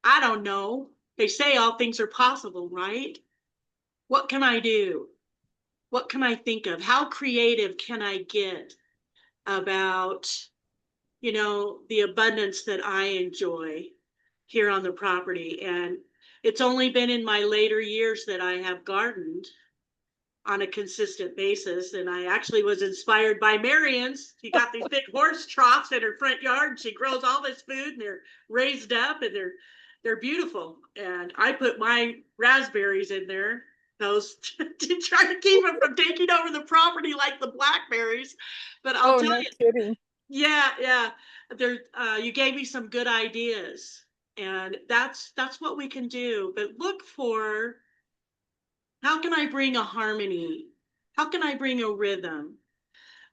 I don't know. They say all things are possible, right? What can I do? What can I think of? How creative can I get about, the abundance that I enjoy here on the property? And it's only been in my later years that I have gardened on a consistent basis. And I actually was inspired by Marion's. She got these big horse troughs in her front yard. And she grows all this food and they're raised up and they're beautiful. And I put my raspberries in there, those to try to keep them from taking over the property like the blackberries. But I'll tell No you, kidding. yeah. There, you gave me some good ideas. And that's what we can do. But look for, how can I bring a harmony? How can I bring a rhythm?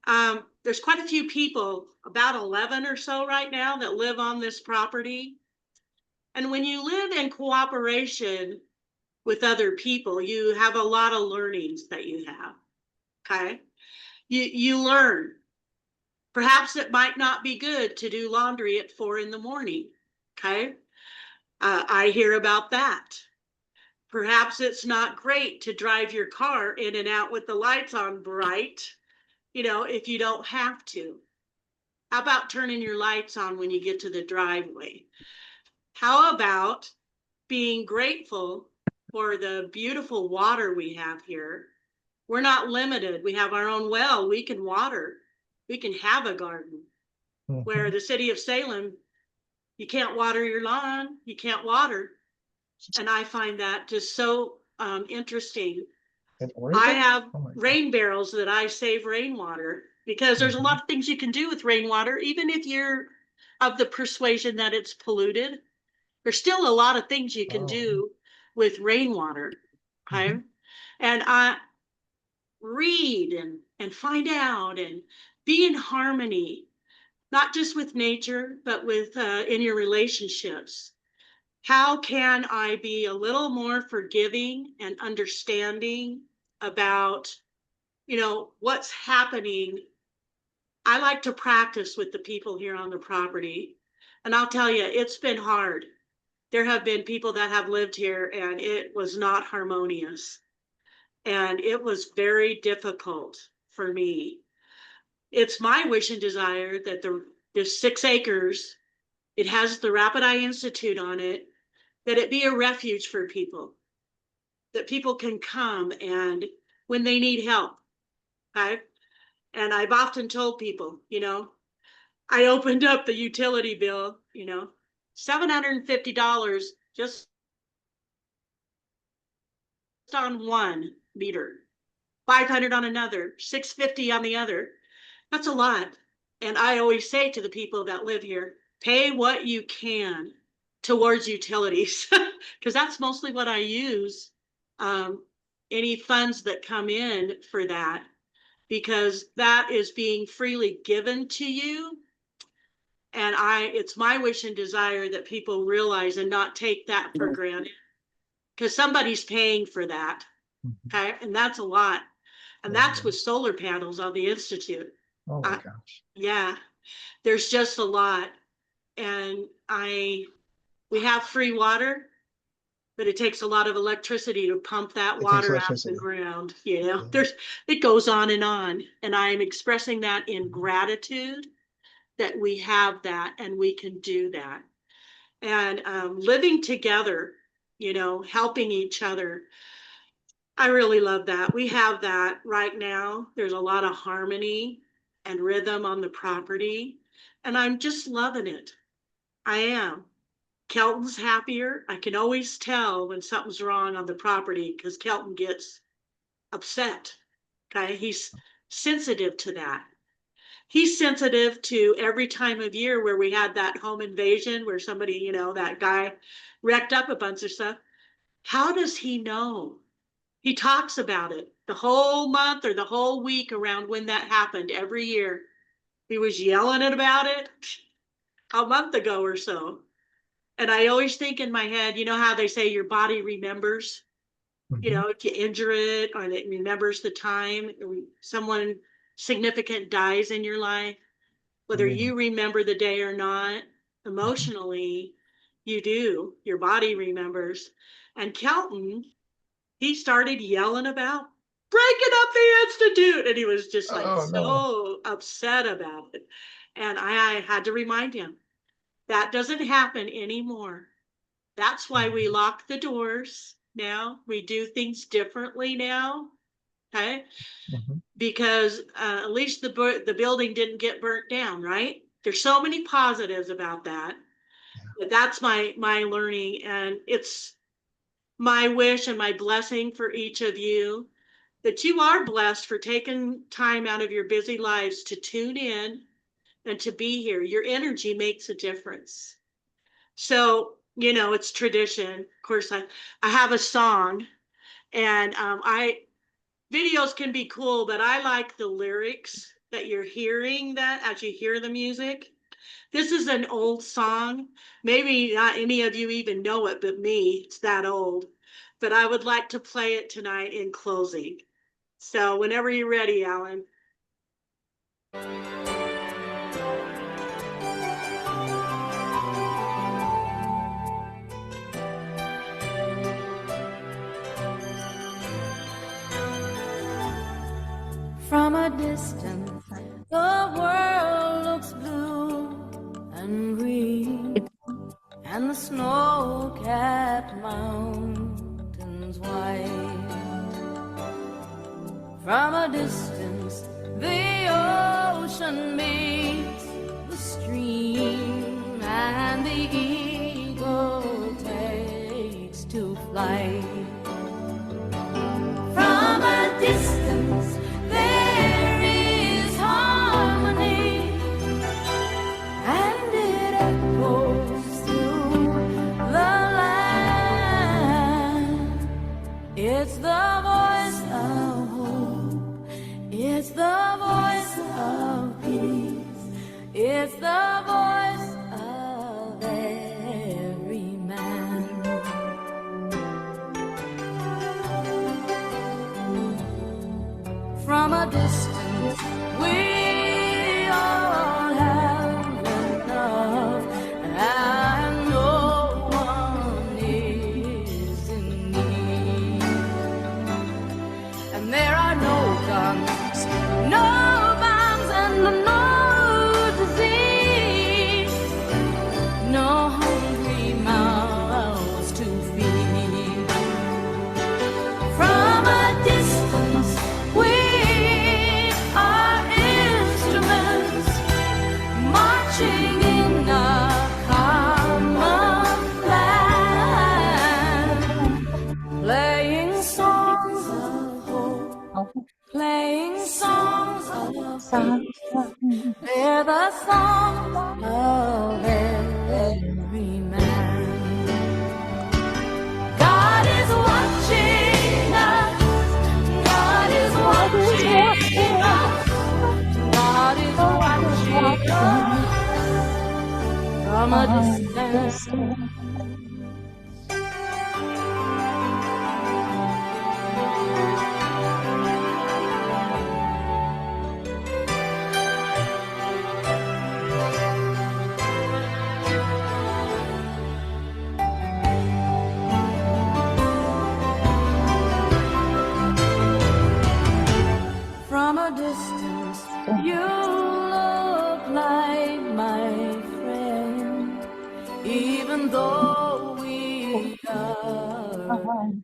There's quite a few people, about 11 or so right now, that live on this property. And when you live in cooperation with other people, you have a lot of learnings that you have. Okay. You learn. Perhaps it might not be good to do laundry at 4 a.m. Okay. I hear about that. Perhaps it's not great to drive your car in and out with the lights on bright, if you don't have to. How about turning your lights on when you get to the driveway? How about being grateful for the beautiful water we have here? We're not limited. We have our own well. We can water. We can have a garden. Where the city of Salem, you can't water your lawn. You can't water. And I find that just so interesting. In Oregon? I have Oh my God. rain barrels that I save rainwater, because there's a lot of things you can do with rainwater, even if you're of the persuasion that it's polluted. There's still a lot of things you can do with rainwater. Okay. And I read and find out and be in harmony, not just with nature, but with in your relationships. How can I be a little more forgiving and understanding about, what's happening? I like to practice with the people here on the property. And I'll tell you, it's been hard. There have been people that have lived here and it was not harmonious. And it was very difficult for me. It's my wish and desire that there's 6 acres. It has the Rapid Eye Institute on it, that it be a refuge for people, that people can come and when they need help. Okay. And I've often told people, I opened up the utility bill, $750 just on one meter, 500 on another, 650 on the other. That's a lot. And I always say to the people that live here, pay what you can towards utilities, because that's mostly what I use. Any funds that come in for that, because that is being freely given to you. And it's my wish and desire that people realize and not take that for granted, because somebody's paying for that. Okay. And that's a lot. And that's with solar panels on the Institute. Oh my gosh. Yeah, there's just a lot. And we have free water. but it takes a lot of electricity to pump that It takes water out of the electricity. ground. You know, Yeah. it goes on. And I'm expressing that in gratitude that we have that and we can do that. And living together, you know, helping each other. I really love that. We have that right now. There's a lot of harmony and rhythm on the property, and I'm just loving it. I am. Kelton's happier. I can always tell when something's wrong on the property because Kelton gets upset. Okay. He's sensitive to that. He's sensitive to every time of year where we had that home invasion where somebody, you know, that guy wrecked up a bunch of stuff. How does he know? He talks about it the whole month or the whole week around when that happened every year. He was yelling about it a month ago or so. And I always think in my head, you know how they say your body remembers, you know, if you injure it or it remembers the time someone significant dies in your life, whether you remember the day or not, emotionally, you do, your body remembers. And Kelton, he started yelling about breaking up the institute. And he was just like Oh no. so upset about it. And I had to remind him that doesn't happen anymore. That's why we lock the doors now. We do things differently now. Okay. Because at least the building didn't get burnt down, right? There's so many positives about that. But that's my learning, and it's my wish and my blessing for each of you that you are blessed for taking time out of your busy lives to tune in and to be here. Your energy makes a difference. So, you know, it's tradition. Of course, I have a song, and videos can be cool, but I like the lyrics that you're hearing that as you hear the music. This is an old song. Maybe not any of you even know it, but me, it's that old. But I would like to play it tonight in closing. So whenever you're ready, Alan. From a distance, the world looks blue and green, and the snow-capped mountains white. From a distance, the ocean meets the stream, and the eagle takes to flight. From a distance, there is harmony, and it echoes through the land. It's the voice of hope, it's the voice of peace, it's the voice of every man. From a distance, we all have enough, and no one is in need. And there are no guns, no bombs, and no disease, no hungry mouths to feed. From a distance, we are instruments marching in a common plan, playing songs of hope, playing songs of peace. They're the songs of every man. God is watching us. God is watching us. God is watching us from a distance. warm.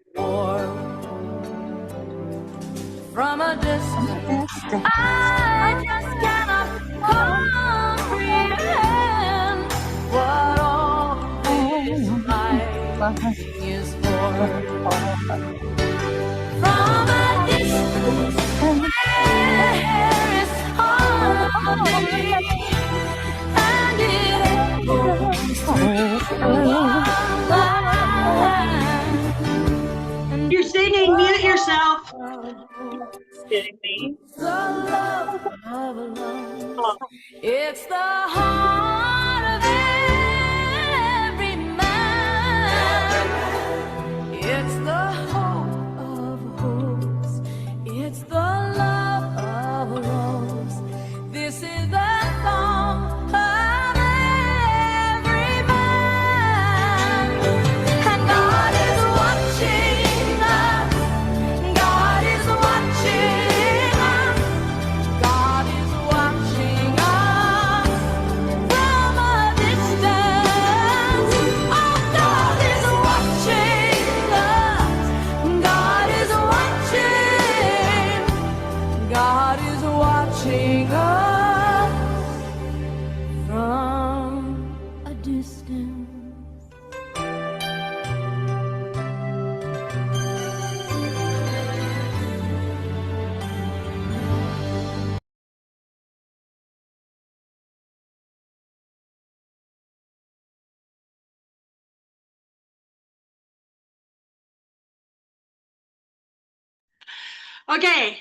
From a distance, I just cannot comprehend what all this life is for. From a distance, there is harmony, and it echoes through my mind. You're singing, mute yourself. The love of love, it's the heart of every man. It's the hope of hopes. It's the love of loves. This is the song of every man. And God is watching us. God is watching us. God is watching us from a distance. Oh, God is watching us. God is watching. God is watching us from a distance. Okay,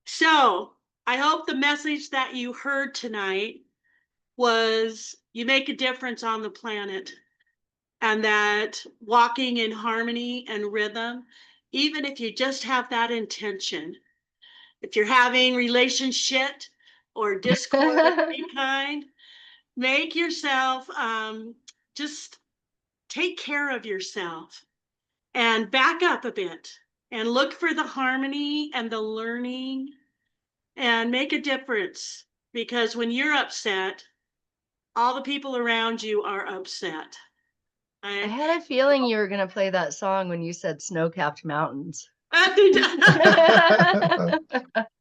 so I hope the message that you heard tonight was you make a difference on the planet, and that walking in harmony and rhythm, even if you just have that intention, if you're having relationship or discord of any kind, make yourself just take care of yourself and back up a bit and look for the harmony and the learning and make a difference, because when you're upset, all the people around you are upset. I I, had a feeling you were gonna play that song when you said snow-capped mountains. well,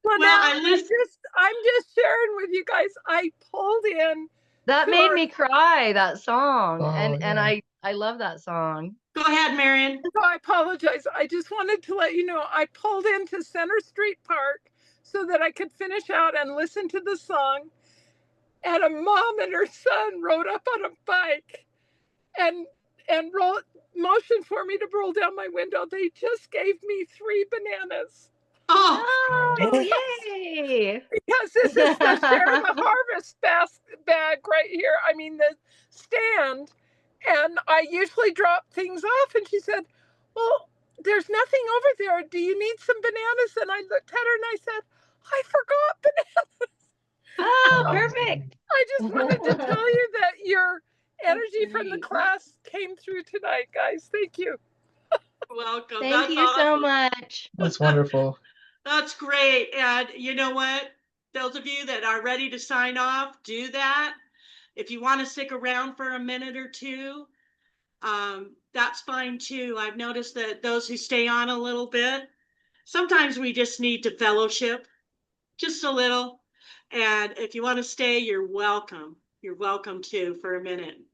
Well, now I listen. I'm just sharing with you guys. I pulled in. That to made our- me cry, that song. Oh, and yeah. I love that song. Go ahead, Marion. So I apologize. I just wanted to let you know I pulled into Center Street Park so that I could finish out and listen to the song. And a mom and her son rode up on a bike and motioned for me to roll down my window. They just gave me 3 bananas. Oh, Oh, yay! Because this is the Share the Harvest bag right here. I mean, the stand. And I usually drop things off. And she said, well, there's nothing over there. Do you need some bananas? And I looked at her and I said, I forgot bananas. Oh, Oh, perfect. I just wanted to tell you that your energy from the great. class came through tonight, guys. Thank you. welcome. Thank That's you so awesome. much. that's wonderful. That's great. And you know what? Those of you that are ready to sign off, do that. If you want to stick around for a minute or two, that's fine too. I've noticed that those who stay on a little bit, sometimes we just need to fellowship just a little. And if you want to stay, you're welcome. You're welcome too for a minute.